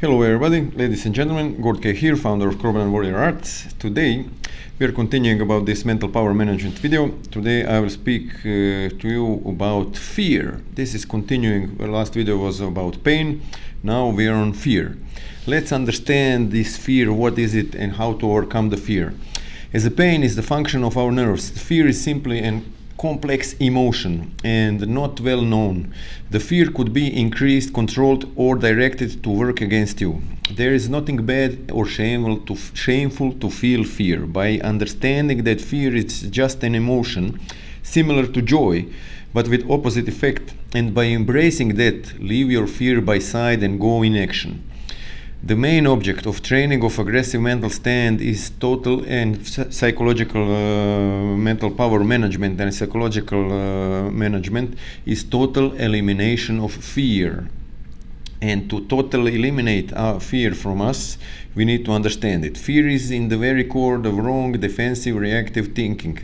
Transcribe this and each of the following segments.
Hello everybody, ladies and gentlemen, Gord K here, founder of Kroban Warrior Arts. Today we are continuing about this mental power management video. Today I will speak to you about fear. This is continuing, the last video was about pain, now we are on fear. Let's understand this fear, what is it and how to overcome the fear. As a pain is the function of our nerves, the fear is simply an complex emotion and not well known. The fear could be increased, controlled, or directed to work against you. There is nothing bad or shameful to feel fear. By understanding that fear is just an emotion similar to joy but with opposite effect, and by embracing that, leave your fear by side and go in action. The main object of training of aggressive mental stand is total and psychological mental power management and psychological management is total elimination of fear. And to totally eliminate our fear from us, we need to understand it. Fear is in the very core of wrong defensive reactive thinking,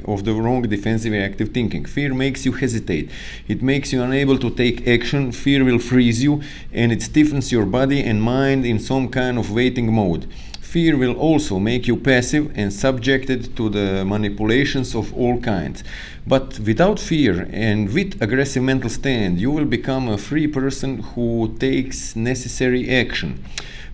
Fear makes you hesitate. It makes you unable to take action. Fear will freeze you and it stiffens your body and mind in some kind of waiting mode. Fear will also make you passive and subjected to the manipulations of all kinds. But without fear and with aggressive mental stand, you will become a free person who takes necessary action.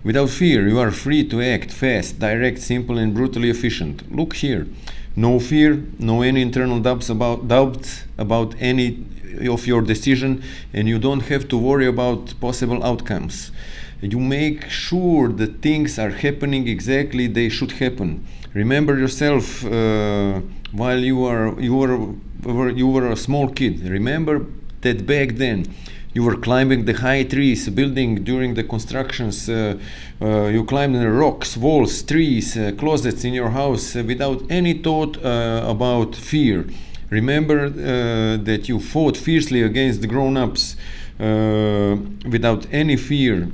Without fear, you are free to act fast, direct, simple, and brutally efficient. Look here. No fear, no any internal doubts about any of your decision, and you don't have to worry about possible outcomes. You make sure that things are happening exactly they should happen. Remember yourself while you were a small kid. Remember that back then you were climbing the high trees, building during the constructions. You climbed the rocks, walls, trees, closets in your house without any thought about fear. Remember that you fought fiercely against the grown-ups without any fear.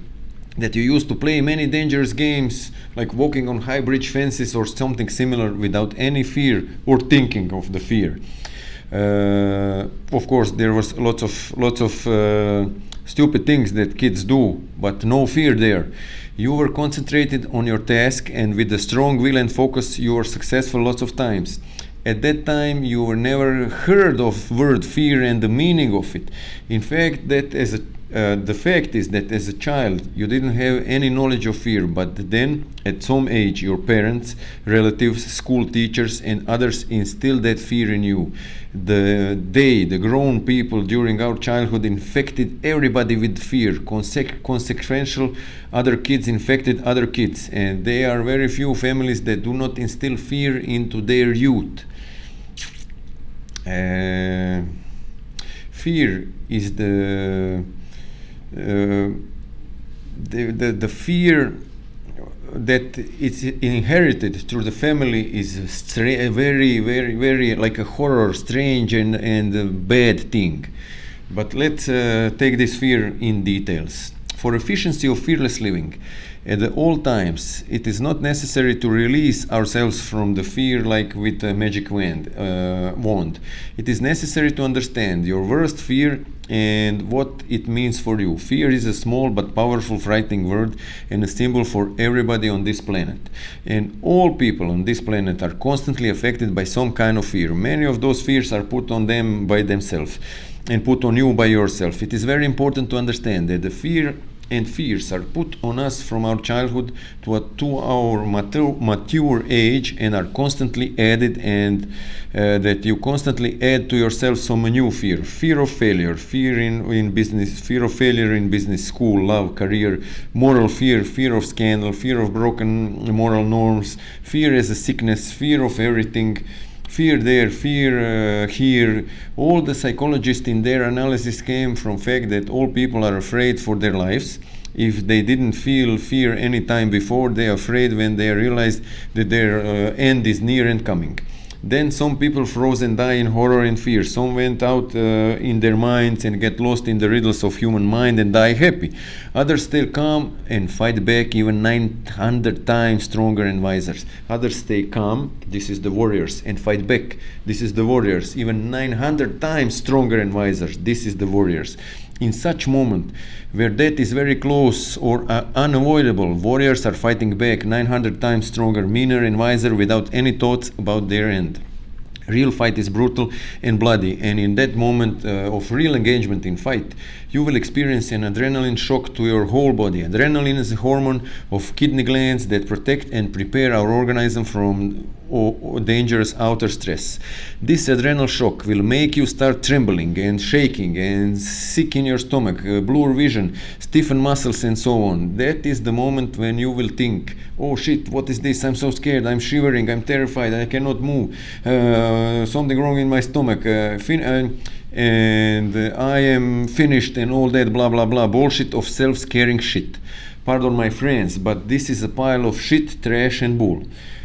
That you used to play many dangerous games like walking on high bridge fences or something similar without any fear or thinking of the fear. Of course, there was lots of stupid things that kids do, but no fear there. You were concentrated on your task, and with a strong will and focus, you were successful lots of times. At that time, you were never heard of word fear and the meaning of it. In fact, the fact is that as a child you didn't have any knowledge of fear, but then at some age your parents, relatives, school teachers and others instilled that fear in you. The grown people during our childhood infected everybody with fear. Consequential, other kids infected other kids, and there are very few families that do not instill fear into their youth. Fear is the fear that it's inherited through the family is very like a horror, strange and a bad thing. But let's take this fear in details. For efficiency of fearless living, at all times, it is not necessary to release ourselves from the fear like with a magic wand. It is necessary to understand your worst fear and what it means for you. Fear is a small but powerful, frightening word and a symbol for everybody on this planet. And all people on this planet are constantly affected by some kind of fear. Many of those fears are put on them by themselves and put on you by yourself. It is very important to understand that the fear and fears are put on us from our childhood to our mature age and are constantly added, and that you constantly add to yourself some new fear. Fear of failure, fear in business, fear of failure in business, school, love, career, moral fear, fear of scandal, fear of broken moral norms, fear as a sickness, fear of everything. Fear there, fear here. All the psychologists in their analysis came from fact that all people are afraid for their lives. If they didn't feel fear any time before, they are afraid when they realize that their end is near and coming. Then some people froze and die in horror and fear. Some went out in their minds and get lost in the riddles of human mind and die happy. Others stay calm and fight back even 900 times stronger and wiser. Others stay calm, this is the warriors, and fight back, this is the warriors, even 900 times stronger and wiser, this is the warriors. In such moment, where death is very close or unavoidable, warriors are fighting back 900 times stronger, meaner and wiser without any thoughts about their end. Real fight is brutal and bloody, and in that moment of real engagement in fight, you will experience an adrenaline shock to your whole body. Adrenaline is a hormone of kidney glands that protect and prepare our organism from dangerous outer stress. This adrenal shock will make you start trembling and shaking and sick in your stomach, blur vision, stiffen muscles and so on. That is the moment when you will think, oh shit, what is this? I'm so scared, I'm shivering, I'm terrified, I cannot move, something wrong in my stomach, and I am finished and all that blah blah blah bullshit of self-scaring shit. Pardon my friends, but this is a pile of shit, trash and bull.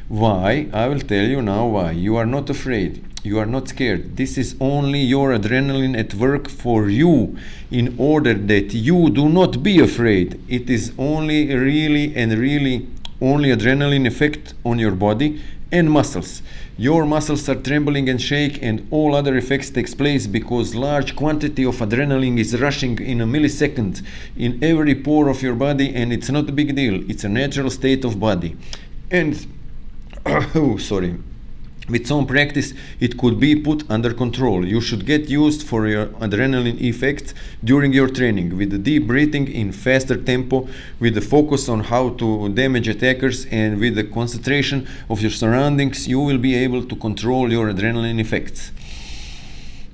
Why? I will tell you now why. You are not afraid. You are not scared. This is only your adrenaline at work for you in order that you do not be afraid. It is only really only adrenaline effect on your body and muscles. Your muscles are trembling and shake, and all other effects takes place because large quantity of adrenaline is rushing in a millisecond in every pore of your body, and it's not a big deal. It's a natural state of body. And with some practice, it could be put under control. You should get used for your adrenaline effects during your training, with the deep breathing in faster tempo, with the focus on how to damage attackers, and with the concentration of your surroundings. You will be able to control your adrenaline effects.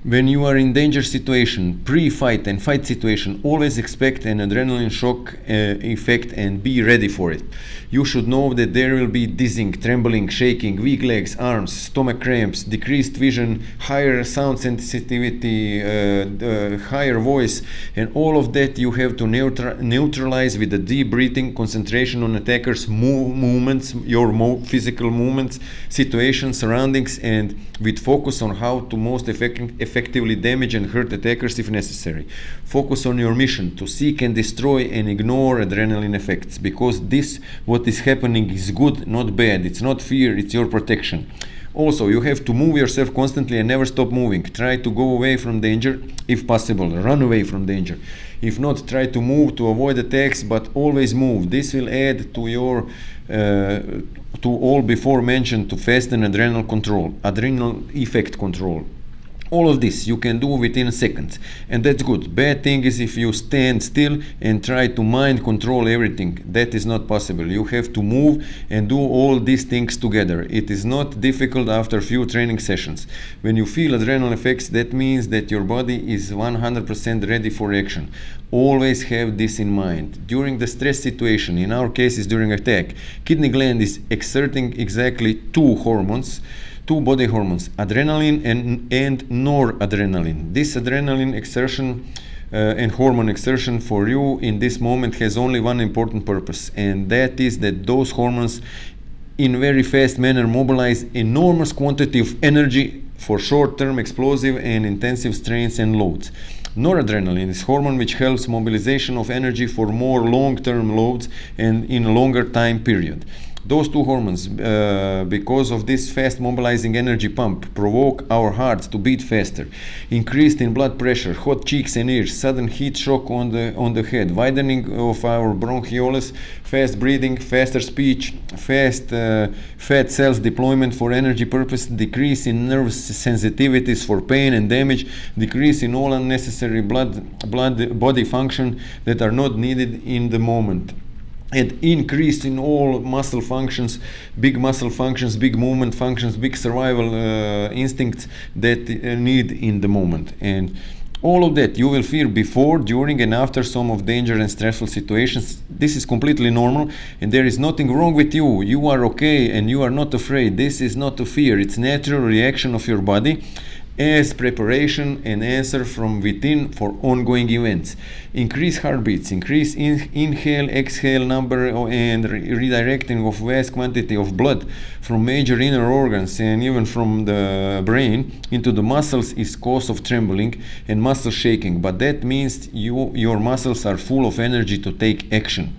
When you are in danger situation, pre-fight and fight situation, always expect an adrenaline shock effect and be ready for it. You should know that there will be dizzying, trembling, shaking, weak legs, arms, stomach cramps, decreased vision, higher sound sensitivity, higher voice, and all of that you have to neutralize with the deep breathing, concentration on attackers' movements, your physical movements, situations, surroundings, and with focus on how to most effectively damage and hurt attackers if necessary. Focus on your mission to seek and destroy and ignore adrenaline effects, because this, what is happening, is good, not bad. It's not fear, it's your protection. Also, you have to move yourself constantly and never stop moving. Try to go away from danger if possible. Run away from danger. If not, try to move to avoid attacks, but always move. This will add to your to all before mentioned to fast and adrenal effect control. All of this you can do within seconds, and that's good. Bad thing is if you stand still and try to mind control everything. That is not possible. You have to move and do all these things together. It is not difficult after a few training sessions. When you feel adrenal effects, that means that your body is 100% ready for action. Always have this in mind. During the stress situation, in our case is during attack, kidney gland is exerting exactly two body hormones, adrenaline and noradrenaline. This adrenaline exertion and hormone exertion for you in this moment has only one important purpose, and that is that those hormones in very fast manner mobilize enormous quantity of energy for short-term explosive and intensive strains and loads. Noradrenaline is hormone which helps mobilization of energy for more long-term loads and in a longer time period. Those two hormones, because of this fast mobilizing energy pump, provoke our hearts to beat faster, increased in blood pressure, hot cheeks and ears, sudden heat shock on the head, widening of our bronchioles, fast breathing, faster speech, fast fat cells deployment for energy purpose, decrease in nerve sensitivities for pain and damage, decrease in all unnecessary body function that are not needed in the moment, and increase in all muscle functions, big movement functions, big survival instincts that need in the moment. And all of that you will feel before, during and after some of danger and stressful situations. This is completely normal, and there is nothing wrong with you. You are okay and you are not afraid. This is not a fear, it's natural reaction of your body as preparation and answer from within for ongoing events. Increase heartbeats, increase inhale, exhale number, and redirecting of vast quantity of blood from major inner organs and even from the brain into the muscles is cause of trembling and muscle shaking, but that means your muscles are full of energy to take action.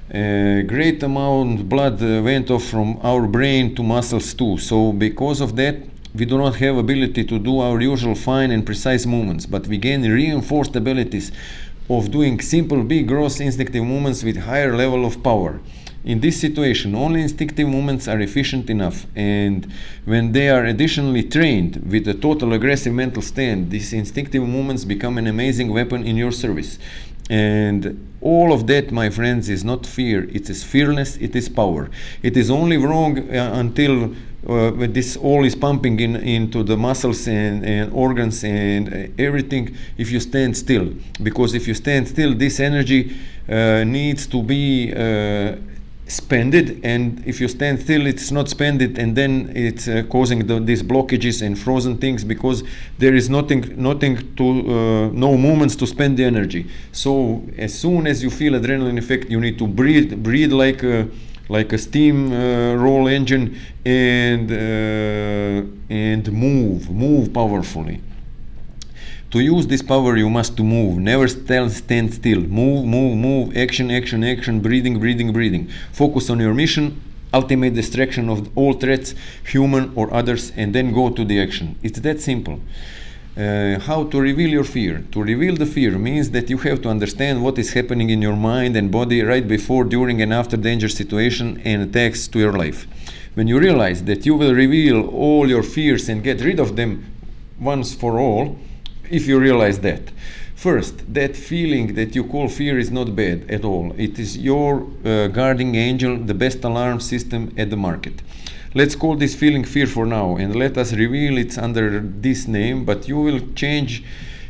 Great amount of blood went off from our brain to muscles too, so because of that We do not have ability to do our usual fine and precise movements, but we gain reinforced abilities of doing simple, big, gross instinctive movements with higher level of power. In this situation, only instinctive movements are efficient enough, and when they are additionally trained with a total aggressive mental stand, these instinctive movements become an amazing weapon in your service. And all of that, my friends, is not fear. It is fearless, it is power. It is only wrong until when this all is pumping into the muscles and organs and everything if you stand still. Because if you stand still, this energy needs to be spended, and if you stand still it's not spended, and then it's causing these blockages and frozen things because there is nothing to no movements to spend the energy. So as soon as you feel adrenaline effect, you need to breathe like a steam roll engine and move powerfully. To use this power, you must move. Never stand still. Move. Action. Breathing. Focus on your mission. Ultimate distraction of all threats, human or others, and then go to the action. It's that simple. How to reveal your fear? To reveal the fear means that you have to understand what is happening in your mind and body right before, during, and after danger situation and attacks to your life. When you realize that you will reveal all your fears and get rid of them once for all, if you realize that. First, that feeling that you call fear is not bad at all. It is your guardian angel, the best alarm system at the market. Let's call this feeling fear for now, and let us reveal it under this name, but you will change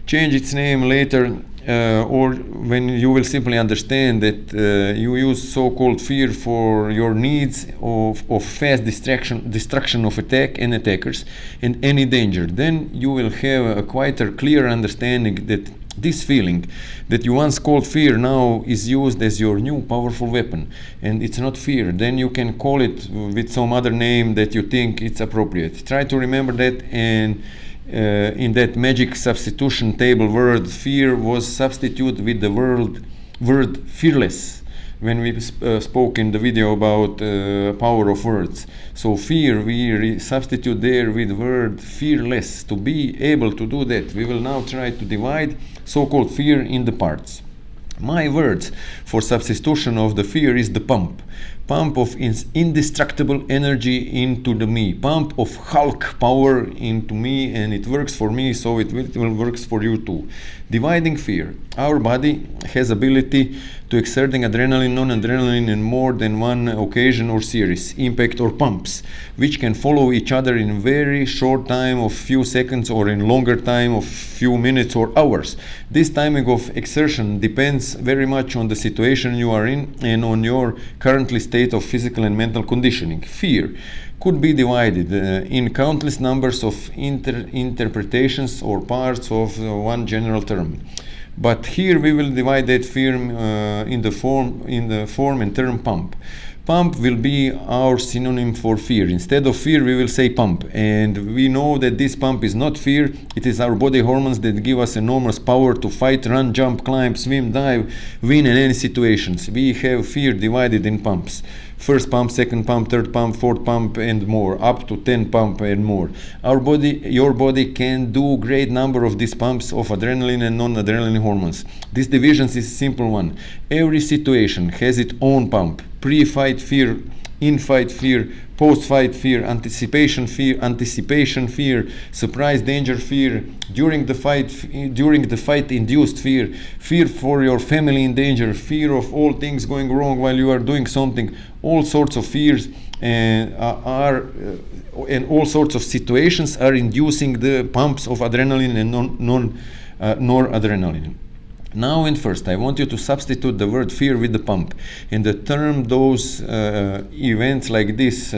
its name later, or when you will simply understand that you use so-called fear for your needs of fast destruction of attack and attackers and any danger. Then you will have a quite clear understanding that this feeling that you once called fear now is used as your new powerful weapon, and it's not fear. Then you can call it with some other name that you think it's appropriate. Try to remember that, and in that magic substitution table word, fear was substituted with the word fearless when we spoke in the video about power of words. So fear, we substitute there with word fearless. To be able to do that, we will now try to divide so-called fear in the parts. My words for substitution of the fear is the pump of indestructible energy into the me, pump of Hulk power into me, and it works for me, so it will works for you too. Dividing fear. Our body has ability to exerting adrenaline, non-adrenaline in more than one occasion or series, impact or pumps, which can follow each other in very short time of few seconds or in longer time of few minutes or hours. This timing of exertion depends very much on the situation you are in and on your currently state of physical and mental conditioning. Fear could be divided in countless numbers of interpretations or parts of one general term. But here we will divide that fear in the form and term pump. Pump will be our synonym for fear. Instead of fear, we will say pump. And we know that this pump is not fear. It is our body hormones that give us enormous power to fight, run, jump, climb, swim, dive, win in any situations. We have fear divided in pumps. First pump, second pump, third pump, fourth pump, and more, up to 10 pump and more. Your body can do great number of these pumps of adrenaline and non-adrenaline hormones. This division is a simple one. Every situation has its own pump. Pre-fight fear, in-fight fear, post-fight fear, anticipation fear, surprise danger fear, during the fight induced fear, fear for your family in danger, fear of all things going wrong while you are doing something. All sorts of fears and all sorts of situations are inducing the pumps of adrenaline and noradrenaline. Now and first, I want you to substitute the word fear with the pump. In the term those events like this,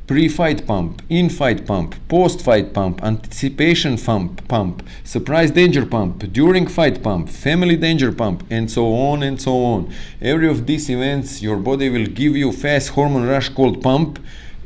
pre-fight pump, in-fight pump, post-fight pump, anticipation pump, surprise danger pump, during fight pump, family danger pump, and so on and so on. Every of these events, your body will give you fast hormone rush called pump,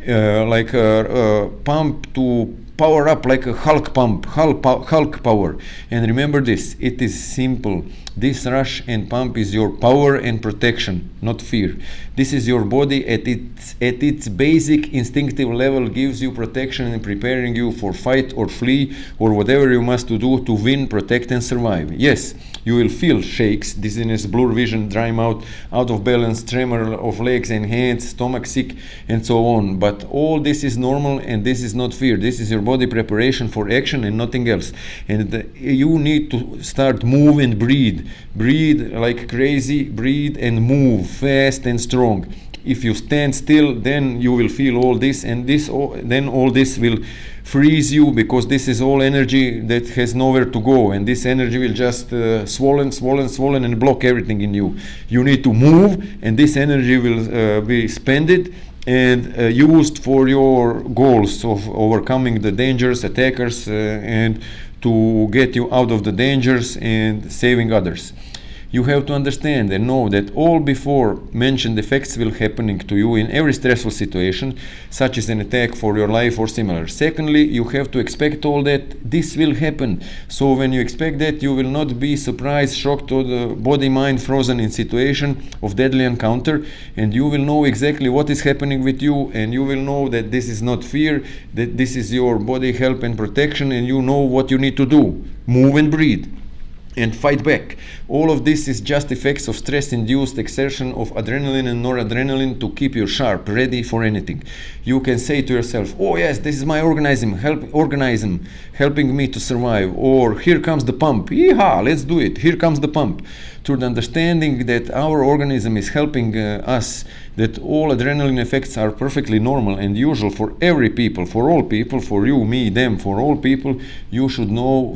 like a pump to power up like a Hulk pump, Hulk power. And remember this, it is simple. This rush and pump is your power and protection, not fear. This is your body at its basic instinctive level, gives you protection and preparing you for fight or flee or whatever you must do to win, protect and survive. Yes, you will feel shakes, dizziness, blur vision, dry mouth, out of balance, tremor of legs and hands, stomach sick and so on. But all this is normal and this is not fear. This is your body preparation for action and nothing else. And you need to start move and breathe. Breathe like crazy, breathe and move fast and strong. If you stand still, then you will feel all this, and then all this will freeze you, because this is all energy that has nowhere to go, and this energy will just swollen and block everything in you. You need to move, and this energy will be spent and used for your goals of overcoming the dangers, attackers, and to get you out of the dangers and saving others. You have to understand and know that all before mentioned effects will happening to you in every stressful situation, such as an attack for your life or similar. Secondly, you have to expect all that this will happen. So when you expect that, you will not be surprised, shocked, or the body mind frozen in situation of deadly encounter, and you will know exactly what is happening with you, and you will know that this is not fear, that this is your body help and protection, and you know what you need to do. Move and breathe and fight back. All of this is just effects of stress-induced exertion of adrenaline and noradrenaline to keep you sharp, ready for anything. You can say to yourself, oh yes, this is my organism helping me to survive, or here comes the pump, yeehaw, let's do it, here comes the pump. Through the understanding that our organism is helping us, that all adrenaline effects are perfectly normal and usual for every people, for all people, for you, me, them, for all people, you should not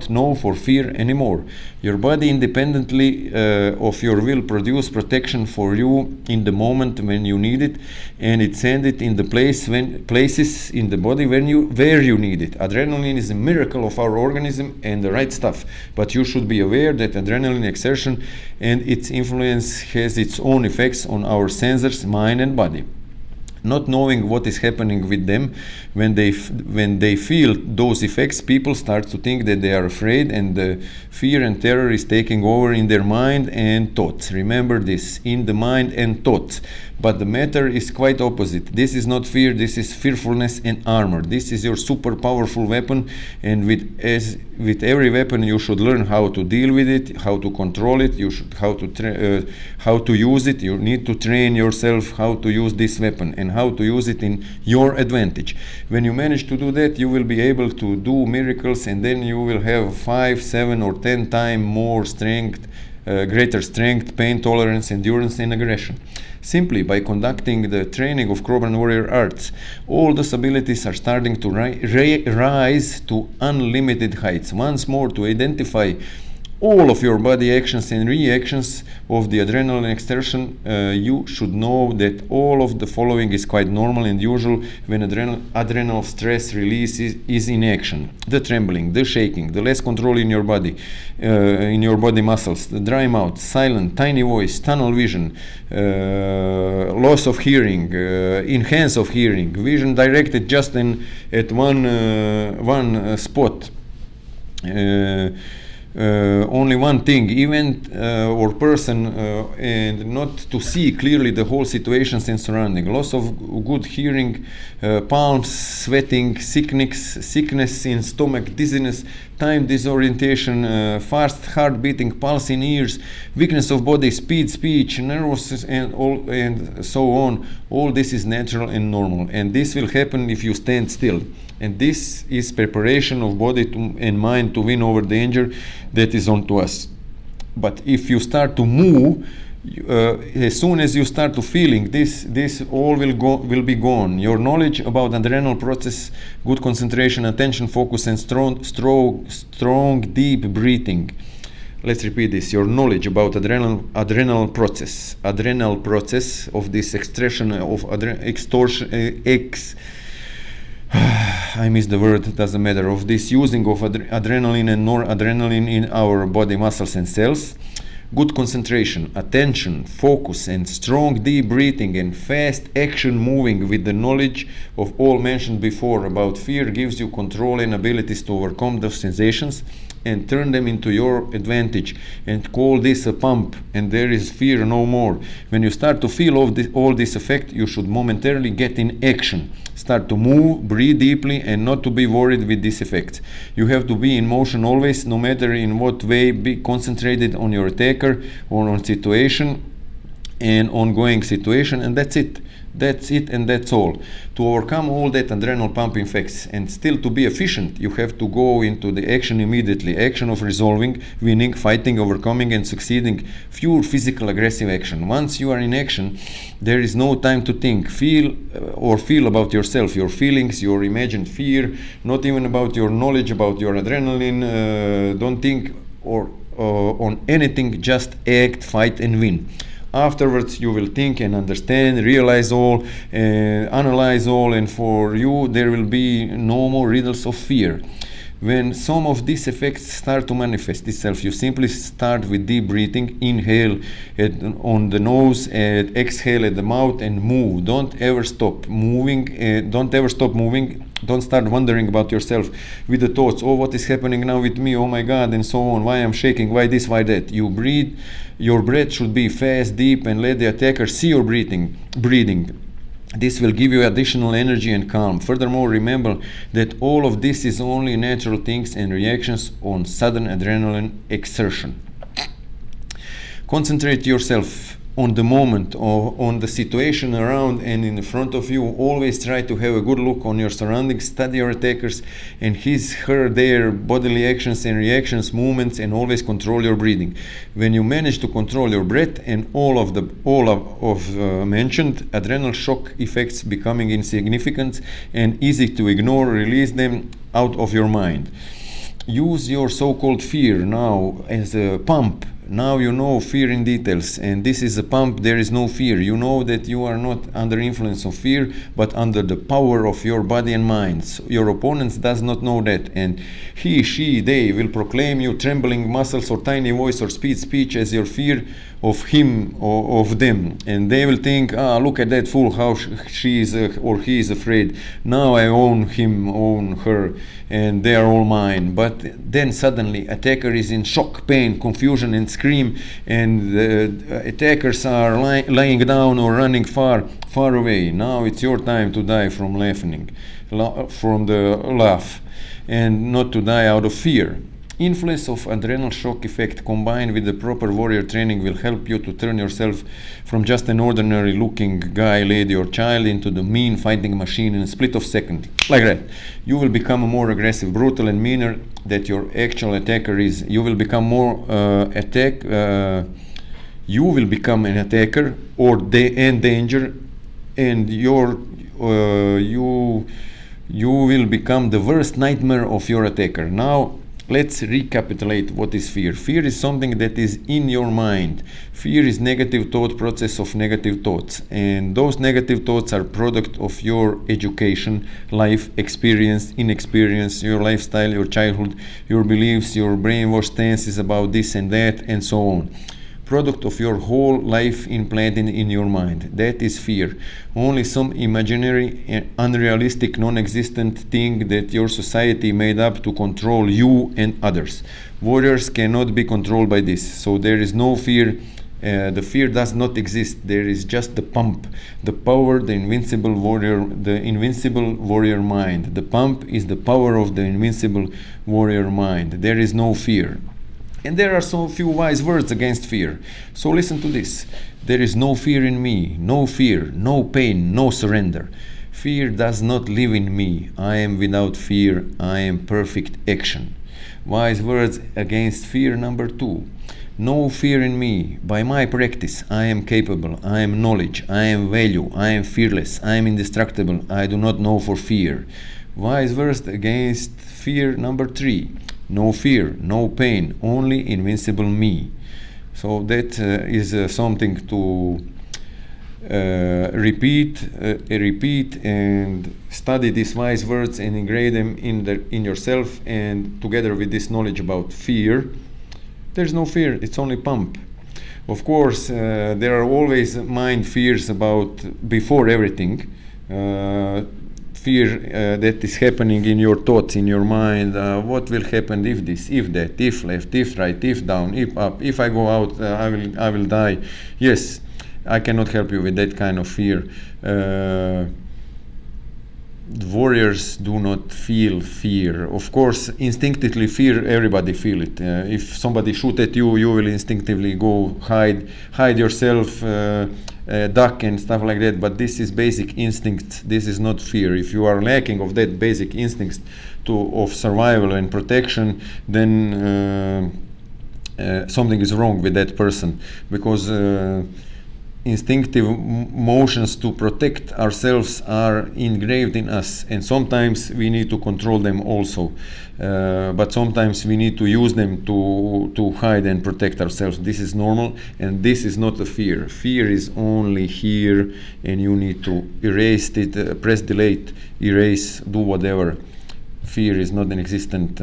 know for fear anymore. Your body, independently of your will, produce protection for you in the moment when you need it, and it sends it in the places in the body where you need it. Adrenaline is a miracle of our organism and the right stuff, but you should be aware that adrenaline exertion and its influence has its own effects on our sensors, mind and body. Not knowing what is happening with them, when they feel those effects, people start to think that they are afraid, and the fear and terror is taking over in their mind and thoughts. Remember this, in the mind and thoughts. But the matter is quite opposite. This is not fear, this is fearfulness and armor. This is your super powerful weapon, and with every weapon you should learn how to deal with it, how to control it, how to use it. You need to train yourself how to use this weapon and how to use it in your advantage. When you manage to do that, you will be able to do miracles, and then you will have 5, 7 or 10 times more strength, greater strength, pain tolerance, endurance and aggression. Simply by conducting the training of Cobra Warrior Arts, all those abilities are starting to rise to unlimited heights. Once more, to identify all of your body actions and reactions of the adrenaline exertion, you should know that all of the following is quite normal and usual when adrenal stress release is in action. The trembling, the shaking, the less control in your body muscles, the dry mouth, silent, tiny voice, tunnel vision, loss of hearing, enhance of hearing, vision directed just at one spot. Only one thing, event or person, and not to see clearly the whole situations and surrounding. Loss of good hearing, palms sweating, sickness in stomach, dizziness, time disorientation, fast heart beating, pulse in ears, weakness of body, speed, speech, nervousness, and so on. All this is natural and normal, and this will happen if you stand still. And this is preparation of body and mind to win over danger that is on to us. But if you start to move, as soon as you start to feeling this all will be gone. Your knowledge about adrenal process, good concentration, attention, focus, and strong deep breathing. Let's repeat this. Your knowledge about adrenal process of this extraction of I missed the word, it doesn't matter, of this using of adrenaline and noradrenaline in our body muscles and cells. Good concentration, attention, focus, and strong deep breathing and fast action moving with the knowledge of all mentioned before about fear gives you control and abilities to overcome those sensations. and turn them into your advantage and call this a pump, and there is fear no more. When you start to feel all this effect, you should momentarily get in action. Start to move, breathe deeply, and not to be worried with this effect. You have to be in motion always, no matter in what way. Be concentrated on your attacker or on situation and ongoing situation, and that's it. That's it, and that's all. To overcome all that adrenal pumping effects and still to be efficient, you have to go into the action immediately. Action of resolving, winning, fighting, overcoming, and succeeding. Pure physical aggressive action. Once you are in action, there is no time to think, feel about yourself, your feelings, your imagined fear, not even about your knowledge, about your adrenaline. Don't think on anything, just act, fight, and win. Afterwards, you will think and understand, realize all, analyze all, and for you there will be no more riddles of fear. When some of these effects start to manifest itself, you simply start with deep breathing. Inhale on the nose, exhale at the mouth, and move. Don't ever stop moving. Don't start wondering about yourself with the thoughts, oh, what is happening now with me, oh my God, and so on, why I'm shaking, why this, why that. You breathe. Your breath should be fast, deep, and let the attacker see your breathing. This will give you additional energy and calm. Furthermore, remember that all of this is only natural things and reactions on sudden adrenaline exertion. Concentrate yourself on the moment or on the situation around and in front of you. Always try to have a good look on your surroundings. Study your attackers and their bodily actions and reactions, movements, and always control your breathing. When you manage to control your breath and all of mentioned adrenal shock effects becoming insignificant and easy to ignore, release them out of your mind. Use your so-called fear now as a pump. Now you know fear in details, and this is a pump. There is no fear. You know that you are not under influence of fear, but under the power of your body and mind. So your opponents does not know that, and he, she, they will proclaim you trembling muscles or tiny voice or speech as your fear of him or of them, and they will think, look at that fool, how she is or he is afraid. Now I own him, own her, and they are all mine. But then suddenly attacker is in shock, pain, confusion, and scream, and the attackers are lying down or running far away. Now it's your time to die from from the laugh, and not to die out of fear. Influence of adrenal shock effect combined with the proper warrior training will help you to turn yourself from just an ordinary looking guy, lady, or child into the mean fighting machine in a split of second. Like that. You will become more aggressive, brutal, and meaner that your actual attacker is. You will become you will become an attacker and danger, and you will become the worst nightmare of your attacker. Now, let's recapitulate what is fear. Fear is something that is in your mind. Fear is negative thought process of negative thoughts, and those negative thoughts are product of your education, life experience, inexperience, your lifestyle, your childhood, your beliefs, your brainwashed stances about this and that, and so on. Product of your whole life implanted in your mind. That is fear. Only some imaginary, unrealistic, non-existent thing that your society made up to control you and others. Warriors cannot be controlled by this, so there is no fear. The fear does not exist. There is just the pump, the power, the invincible warrior mind. The pump is the power of the invincible warrior mind. There is no fear. And there are so few wise words against fear. So listen to this. There is no fear in me, no fear, no pain, no surrender. Fear does not live in me. I am without fear. I am perfect action. Wise words against fear number 2. No fear in me. By my practice, I am capable. I am knowledge. I am value. I am fearless. I am indestructible. I do not know for fear. Wise words against fear number 3. No fear, no pain, only invincible me. So that is something to repeat and study these wise words and engrave them in yourself. And together with this knowledge about fear, there's no fear, it's only pump. Of course, there are always mind fears before everything. fear that is happening in your thoughts, in your mind. What will happen if this, if that, if left, if right, if down, if up, if I go out, I will die. Yes, I cannot help you with that kind of fear. Warriors do not feel fear. Of course, instinctively fear, everybody feel it. If somebody shoot at you, you will instinctively go hide yourself, duck and stuff like that. But this is basic instinct. This is not fear. If you are lacking of that basic instincts of survival and protection, then something is wrong with that person, because instinctive motions to protect ourselves are engraved in us, and sometimes we need to control them also, but sometimes we need to use them to hide and protect ourselves. This is normal, and this is not a fear. Fear is only here, and you need to erase it, press delete, erase, do whatever. Fear is not an existent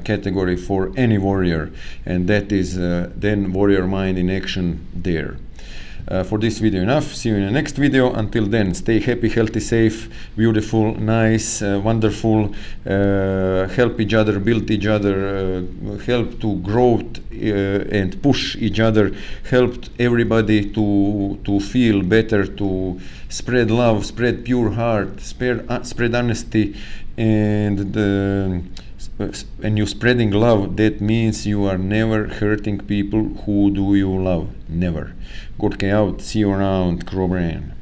category for any warrior, and that is then warrior mind in action there. For this video enough. See you in the next video. Until then, stay happy, healthy, safe, beautiful, nice, wonderful. Help each other, build each other, help to grow and push each other. Help everybody to feel better, to spread love, spread pure heart, spread honesty, and when you're spreading love, that means you are never hurting people who do you love. Never. Gorky out. See you around. Crow Brain.